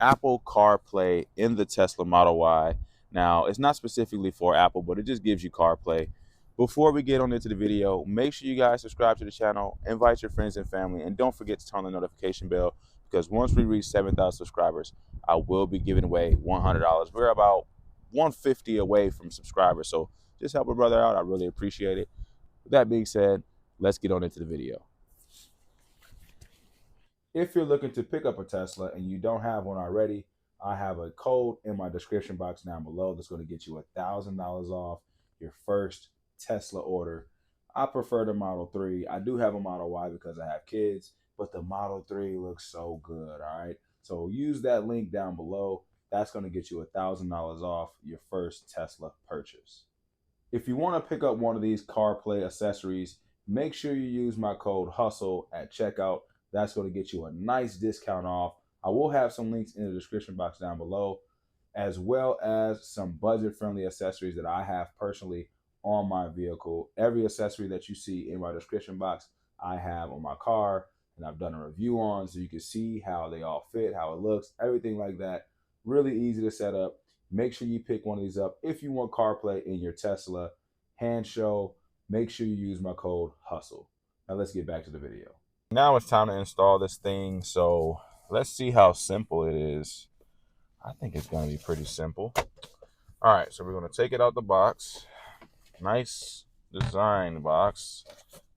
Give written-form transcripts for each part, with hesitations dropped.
Apple CarPlay in the Tesla Model Y. Now, it's not specifically for Apple, but it just gives you CarPlay. Before we get on into the video, make sure you guys subscribe to the channel, invite your friends and family, and don't forget to turn on the notification bell because once we reach 7,000 subscribers, I will be giving away $100. We're about 150 away from subscribers, so just help a brother out. I really appreciate it. With that being said, let's get on into the video. If you're looking to pick up a Tesla and you don't have one already, I have a code in my description box down below that's going to get you $1,000 off your first Tesla order. I prefer the Model 3. I do have a Model Y because I have kids, but the Model 3 looks so good. All right. So use that link down below. That's going to get you $1,000 off your first Tesla purchase. If you want to pick up one of these CarPlay accessories, make sure you use my code HUSTLE at checkout. That's going to get you a nice discount off. I will have some links in the description box down below, as well as some budget-friendly accessories that I have personally on my vehicle. Every accessory that you see in my description box, I have on my car, and I've done a review on, so you can see how they all fit, how it looks, everything like that. Really easy to set up. Make sure you pick one of these up. If you want CarPlay in your Tesla, Hansshow, make sure you use my code HUSTLE. Now let's get back to the video. Now it's time to install this thing, so let's see how simple it is. I think it's going to be pretty simple. All right, so we're going to take it out the box. Nice design box.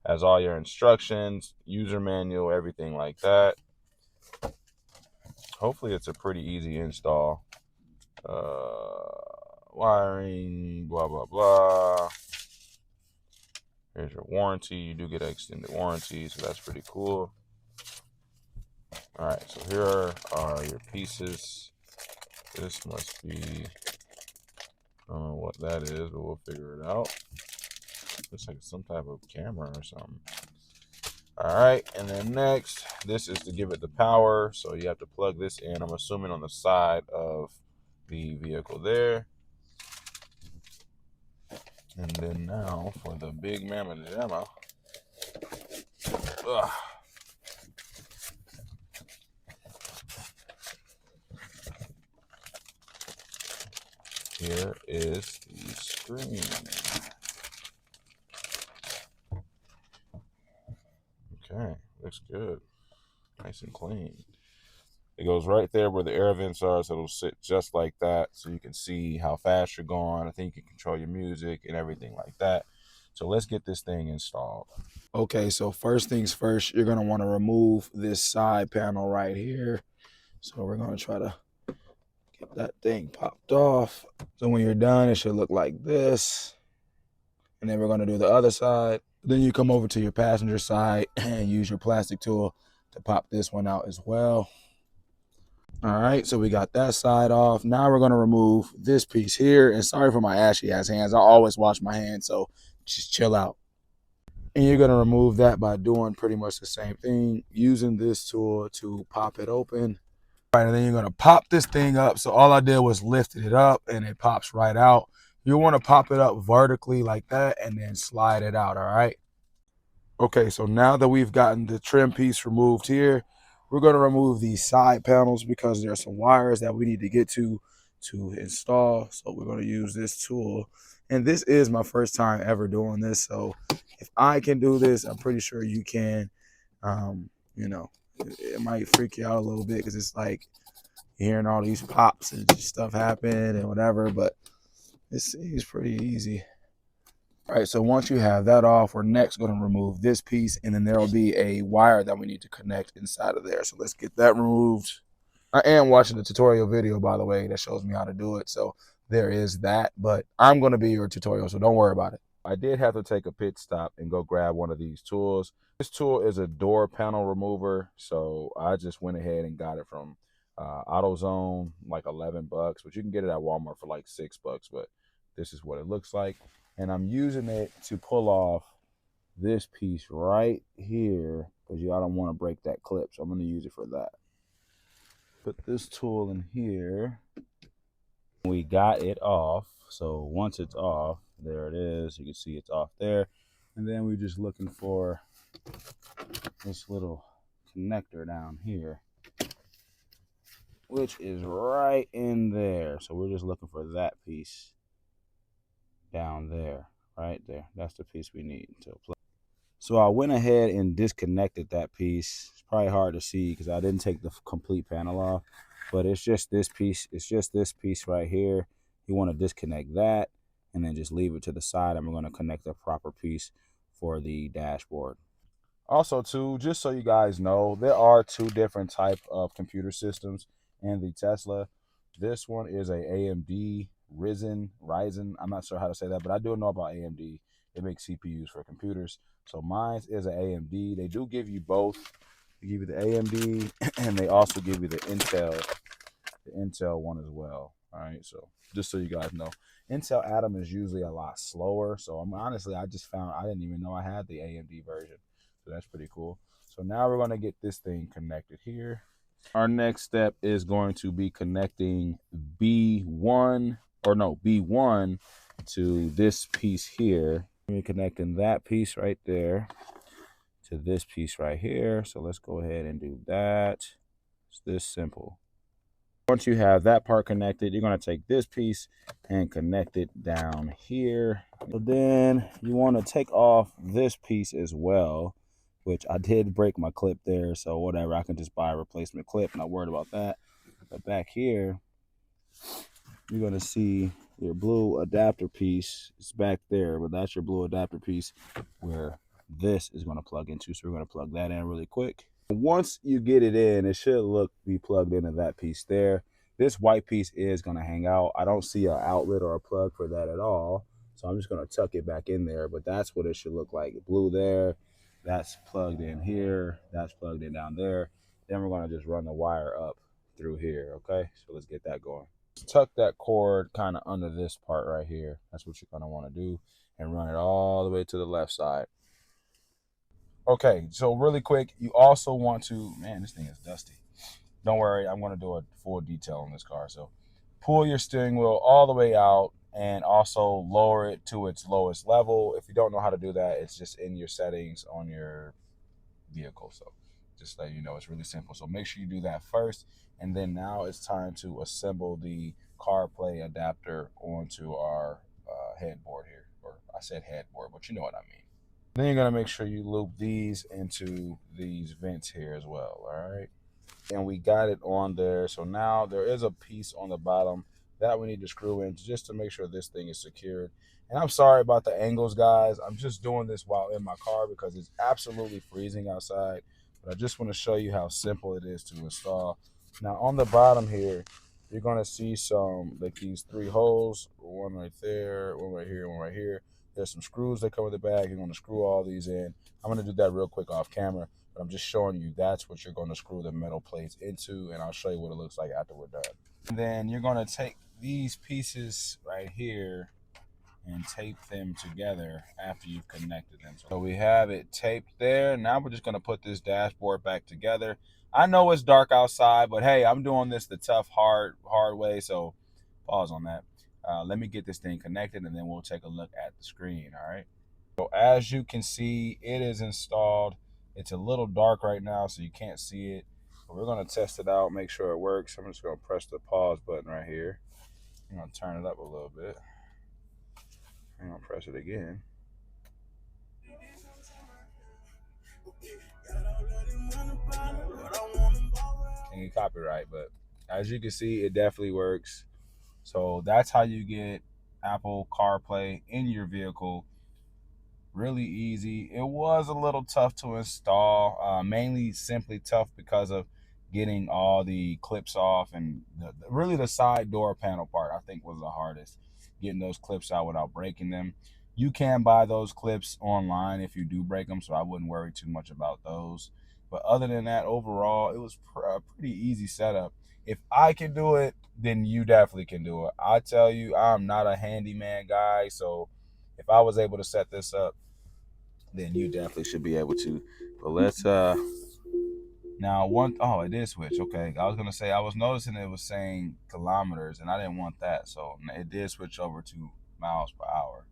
Has all your instructions, user manual, everything like that. Hopefully it's a pretty easy install. Wiring, blah, blah, blah. Here's your warranty. You do get an extended warranty, so that's pretty cool. All right, so here are your pieces. This must be, I don't know what that is, but we'll figure it out. Looks like some type of camera or something. All right, and then next, this is to give it the power. So you have to plug this in, I'm assuming on the side of the vehicle there. And then now for the big mamma jamma. Here is the screen. Okay, looks good. Nice and clean. It goes right there where the air vents are, so it'll sit just like that, so you can see how fast you're going. I think you can control your music and everything like that. So let's get this thing installed. Okay, so first things first, you're gonna want to remove this side panel right here. So we're gonna try to get that thing popped off. So when you're done, it should look like this. And then we're gonna do the other side. Then you come over to your passenger side and use your plastic tool to pop this one out as well. All right, so we got that side off. Now we're gonna remove this piece here. And sorry for my ashy ass hands. I always wash my hands, so just chill out. And you're gonna remove that by doing pretty much the same thing, using this tool to pop it open. All right, and then you're gonna pop this thing up. So all I did was lifted it up and it pops right out. You wanna pop it up vertically like that and then slide it out, all right? Okay, so now that we've gotten the trim piece removed here, we're going to remove these side panels because there are some wires that we need to get to install. So we're going to use this tool. And this is my first time ever doing this. So if I can do this, I'm pretty sure you can. You know, it might freak you out a little bit because it's like hearing all these pops and stuff happen and whatever. But it seems pretty easy. All right, so once you have that off, we're next going to remove this piece, and then there will be a wire that we need to connect inside of there. So let's get that removed. I am watching the tutorial video, by the way, that shows me how to do it. So there is that, but I'm going to be your tutorial, so don't worry about it. I did have to take a pit stop and go grab one of these tools. This tool is a door panel remover, so I just went ahead and got it from AutoZone, like 11 bucks, but you can get it at Walmart for like $6, but this is what it looks like. And I'm using it to pull off this piece right here because I don't want to break that clip. So I'm going to use it for that. Put this tool in here. We got it off. So once it's off, there it is. You can see it's off there. And then we're just looking for this little connector down here. which is right in there. So we're just looking for that piece down there, right there. That's the piece we need to plug. So I went ahead and disconnected that piece. It's probably hard to see because I didn't take the complete panel off, but it's just this piece. It's just this piece right here. You want to disconnect that and then just leave it to the side, and we're going to connect the proper piece for the dashboard. Also, too, just so you guys know, there are two different type of computer systems in the Tesla. This one is a AMD Ryzen. I'm not sure how to say that, but I do know about AMD. They make CPUs for computers. So mine is an AMD. They do give you both. They give you the AMD, and they also give you the Intel one as well. All right, so just so you guys know, Intel Atom is usually a lot slower. So honestly, I just found I didn't even know I had the AMD version. So that's pretty cool. So now we're going to get this thing connected here. Our next step is going to be connecting B1 to this piece here. We're connecting that piece right there to this piece right here. So let's go ahead and do that. It's this simple. Once you have that part connected, you're going to take this piece and connect it down here. So then you want to take off this piece as well, which I did break my clip there. So whatever, I can just buy a replacement clip. Not worried about that. But back here, you're going to see your blue adapter piece. It's back there, but that's your blue adapter piece where this is going to plug into. So we're going to plug that in really quick. Once you get it in, it should be plugged into that piece there. This white piece is going to hang out. I don't see an outlet or a plug for that at all. So I'm just going to tuck it back in there, but that's what it should look like. Blue there, that's plugged in here, that's plugged in down there. Then we're going to just run the wire up through here, okay? So let's get that going. Tuck that cord kind of under this part right here. That's what you're going to want to do, and run it all the way to the left side. Okay, so really quick, you also want to, man, this thing is dusty. Don't worry, I'm going to do a full detail on this car. So pull your steering wheel all the way out and also lower it to its lowest level. If you don't know how to do that, it's just in your settings on your vehicle. So just let you know, it's really simple. So make sure you do that first. And then now it's time to assemble the CarPlay adapter onto our headboard here. Or I said headboard, but you know what I mean. Then you're going to make sure you loop these into these vents here as well, all right? And we got it on there. So now there is a piece on the bottom that we need to screw in just to make sure this thing is secured. And I'm sorry about the angles, guys. I'm just doing this while in my car because it's absolutely freezing outside. But I just want to show you how simple it is to install. Now on the bottom here, you're going to see these three holes, one right there, one right here, one right here. There's some screws that come with the bag. You're going to screw all these in. I'm going to do that real quick off camera, but I'm just showing you that's what you're going to screw the metal plates into, and I'll show you what it looks like after we're done. And then you're going to take these pieces right here and tape them together after you've connected them. So we have it taped there. Now we're just going to put this dashboard back together. I know it's dark outside, but hey, I'm doing this the tough, hard way, so pause on that. Let me get this thing connected, and then we'll take a look at the screen, all right? So as you can see, it is installed. It's a little dark right now, so you can't see it. But we're going to test it out, make sure it works. I'm just going to press the pause button right here. I'm going to turn it up a little bit. I'm going to press it again. Can't get copyright, but as you can see, it definitely works. So that's how you get Apple CarPlay in your vehicle. Really easy. It was a little tough to install, mainly simply tough because of getting all the clips off, and really the side door panel part I think was the hardest, getting those clips out without breaking them. You can buy those clips online if you do break them, so I wouldn't worry too much about those. But other than that, overall, it was a pretty easy setup. If I can do it, then you definitely can do it. I tell you, I'm not a handyman guy, so if I was able to set this up, then you definitely should be able to. But let's now oh, it did switch. Okay, I was gonna say, I was noticing it was saying kilometers, and I didn't want that, so it did switch over to miles per hour.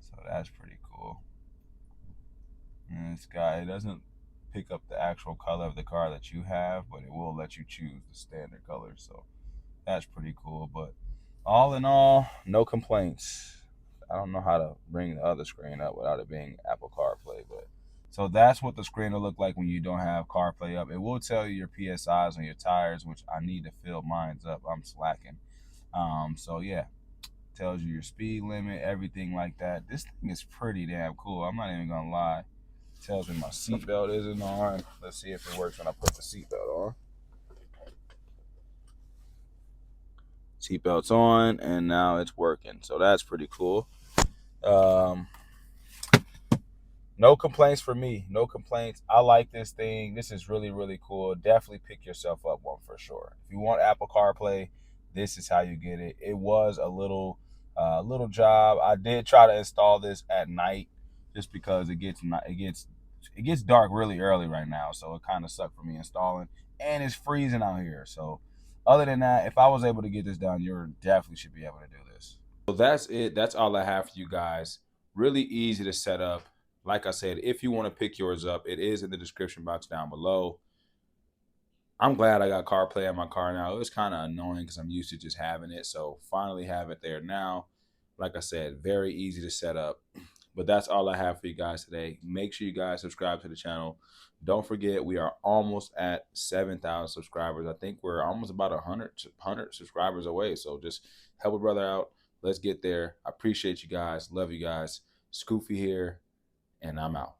So that's pretty cool. And this guy, it doesn't pick up the actual color of the car that you have, but it will let you choose the standard color. So that's pretty cool. But all in all, no complaints. I don't know how to bring the other screen up without it being Apple CarPlay, but so that's what the screen will look like when you don't have CarPlay up. It will tell you your PSIs on your tires, which I need to fill mine's up. I'm slacking. So yeah, tells you your speed limit, everything like that. This thing is pretty damn cool. I'm not even gonna lie. It tells me my seatbelt isn't on. Let's see if it works when I put the seatbelt on. Seatbelt's on, and now it's working. So that's pretty cool. No complaints for me. No complaints. I like this thing. This is really, really cool. Definitely pick yourself up one for sure. If you want Apple CarPlay, this is how you get it. It was a little job. I did try to install this at night just because it gets dark really early right now. So it kind of sucked for me installing. And it's freezing out here. So other than that, if I was able to get this done, you definitely should be able to do this. So that's it. That's all I have for you guys. Really easy to set up. Like I said, if you want to pick yours up, it is in the description box down below. I'm glad I got CarPlay in my car now. It was kind of annoying because I'm used to just having it. So finally have it there now. Like I said, very easy to set up. But that's all I have for you guys today. Make sure you guys subscribe to the channel. Don't forget, we are almost at 7,000 subscribers. I think we're almost about 100 subscribers away. So just help a brother out. Let's get there. I appreciate you guys. Love you guys. Scoofy here, and I'm out.